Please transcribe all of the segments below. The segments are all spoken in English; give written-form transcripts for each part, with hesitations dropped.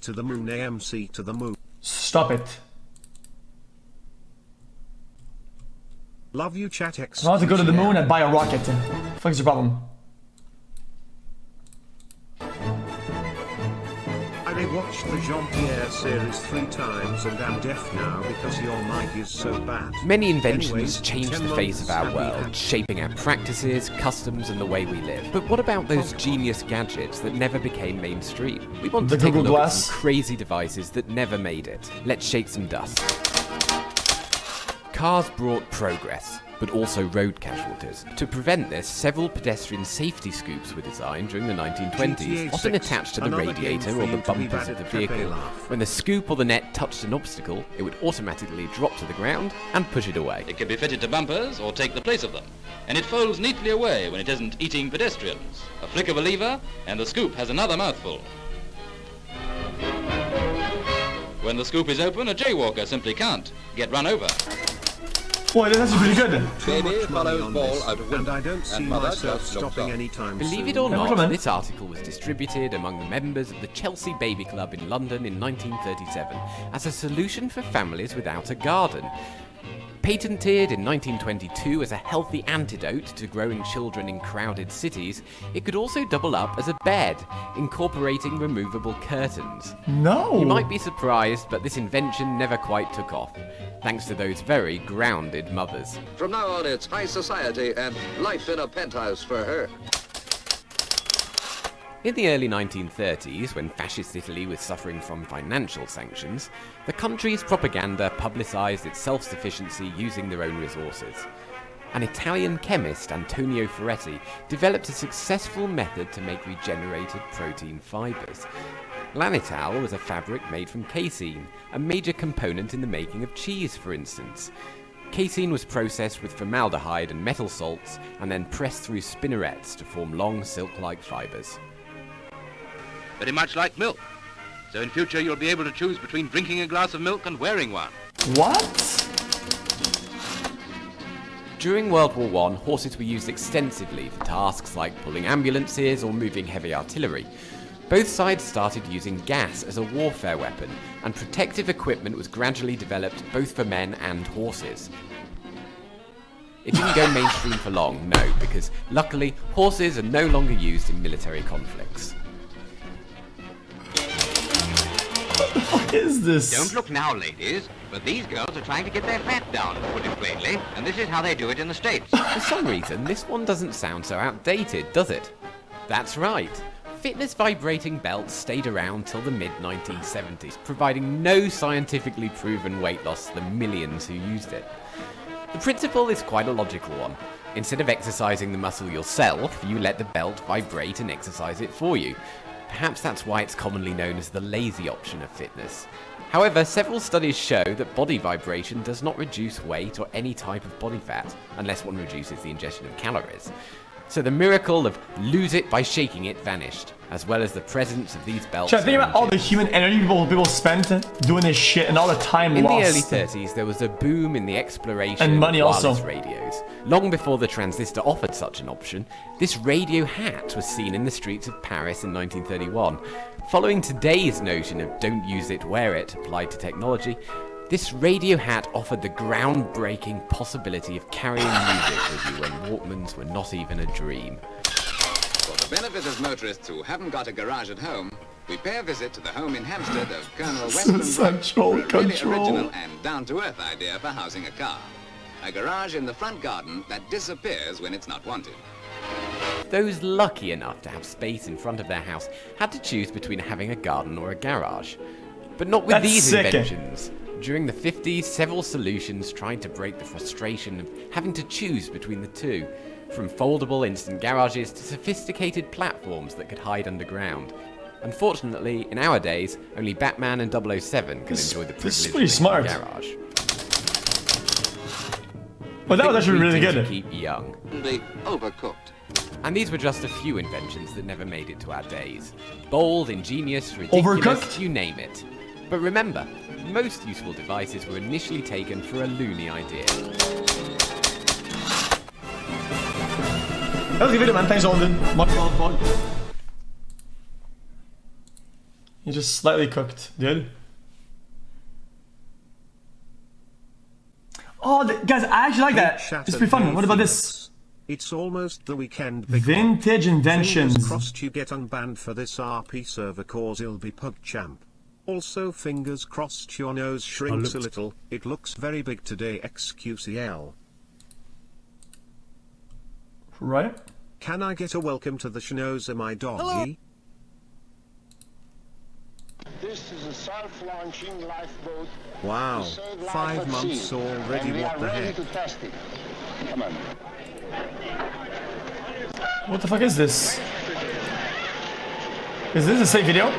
To the moon, AMC to the moon. Stop it. Love you, chat X. I want to go to the moon and buy a rocket. What the fuck is your problem? I rewatched the Jean-Pierre series 3 times and am deaf now because your mic is so bad. Many inventions Anyways, change 10 the face of our months world, shaping our practices, customs, and the way we live. But what about those genius gadgets that never became mainstream? We want to The take a Google look at Glass. some crazy devices that never made it. Let's shake some dust. Cars brought progress, but also road casualties. To prevent this, several pedestrian safety scoops were designed during the 1920s, often attached to the radiator or the bumpers of the vehicle. When the scoop or the net touched an obstacle, it would automatically drop to the ground and push it away. It can be fitted to bumpers or take the place of them, and it folds neatly away when it isn't eating pedestrians. A flick of a lever, and the scoop has another mouthful. When the scoop is open, a jaywalker simply can't get run over. Boy, that's actually pretty good. Baby follows ball out of and I don't see myself stopping anytime soon. Believe it or No not, problem. this article was distributed among the members of the Chelsea Baby Club in London in 1937 as a solution for families without a garden. Patented in 1922 as a healthy antidote to growing children in crowded cities, it could also double up as a bed, incorporating removable curtains. No. You might be surprised, but this invention never quite took off, thanks to those very grounded mothers. From now on, it's high society and life in a penthouse for her. In the early 1930s, when fascist Italy was suffering from financial sanctions, the country's propaganda publicised its self-sufficiency using their own resources. An Italian chemist, Antonio Ferretti, developed a successful method to make regenerated protein fibres. Lanital was a fabric made from casein, a major component in the making of cheese, for instance. Casein was processed with formaldehyde and metal salts, and then pressed through spinnerets to form long silk-like fibres. Very much like milk. So in future you'll be able to choose between drinking a glass of milk and wearing one. What? During World War I, horses were used extensively for tasks like pulling ambulances or moving heavy artillery. Both sides started using gas as a warfare weapon, and protective equipment was gradually developed both for men and horses. It didn't go mainstream for long, no, because luckily horses are no longer used in military conflicts. What is this? Don't look now, ladies, but these girls are trying to get their fat down, to put it plainly, and this is how they do it in the States. For some reason, this one doesn't sound so outdated, does it? That's right. Fitness vibrating belts stayed around till the mid-1970s, providing no scientifically proven weight loss to the millions who used it. The principle is quite a logical one. Instead of exercising the muscle yourself, you let the belt vibrate and exercise it for you. Perhaps that's why it's commonly known as the lazy option of fitness. However, several studies show that body vibration does not reduce weight or any type of body fat, unless one reduces the ingestion of calories. So the miracle of lose it by shaking it vanished, as well as the presence of these belts. Chat, think about all the human energy people spent doing this shit and all the time In lost. the early 30s, there was a boom in the exploration And money of wireless also. radios. Long before the transistor offered such an option, this radio hat was seen in the streets of Paris in 1931. Following today's notion of don't use it, wear it, applied to technology, this radio hat offered the groundbreaking possibility of carrying music with you when Walkmans were not even a dream. For the benefit of motorists who haven't got a garage at home, we pay a visit to the home in Hampstead of Colonel Weston Central Brooke for a really control. original and down-to-earth idea for housing a car. A garage in the front garden that disappears when it's not wanted. Those lucky enough to have space in front of their house had to choose between having a garden or a garage. But not with That's these sick. inventions. During the 50s, several solutions tried to break the frustration of having to choose between the two, from foldable instant garages to sophisticated platforms that could hide underground. Unfortunately, in our days, only Batman and 007 can enjoy the this is privilege pretty of smart. a garage. Well, that was actually really Think we good. tend to keep young. Be overcooked. And these were just a few inventions that never made it to our days. Bold, ingenious, ridiculous, Overcooked? you name it. But remember, most useful devices were initially taken for a loony idea. That was a good video, man. Thanks, all. Much love. He just slightly cooked, dude. Oh, guys, I actually like that. It's pretty fun. What about this? It's almost the weekend. Vintage Inventions. Fingers crossed you get unbanned for this RP server cause you'll be pug champ. Also fingers crossed your nose shrinks a little. It looks very big today xQcl. Right. Can I get a welcome to the schnozer my doggy? Hello. This is a self-launching lifeboat. Wow, To save life 5 at months sea. already, And we what are the ready heck? to test it. Come on. What the fuck is this? Is this a safe video?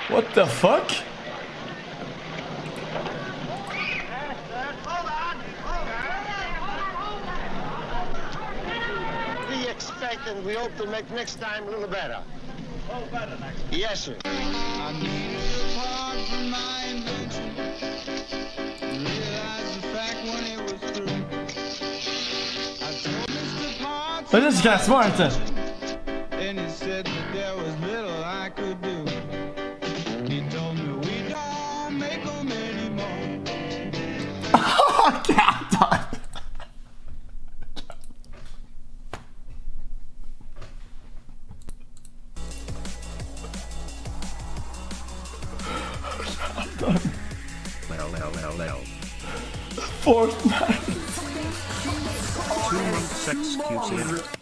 What the fuck? We expect and we hope to make next time a little better. Oh, better next time. Yes, sir. But this is kind of smart. And he said that there was little I could do. He told me we don't make them anymore. Oh, God. L. Fortnite. 2 months xQc.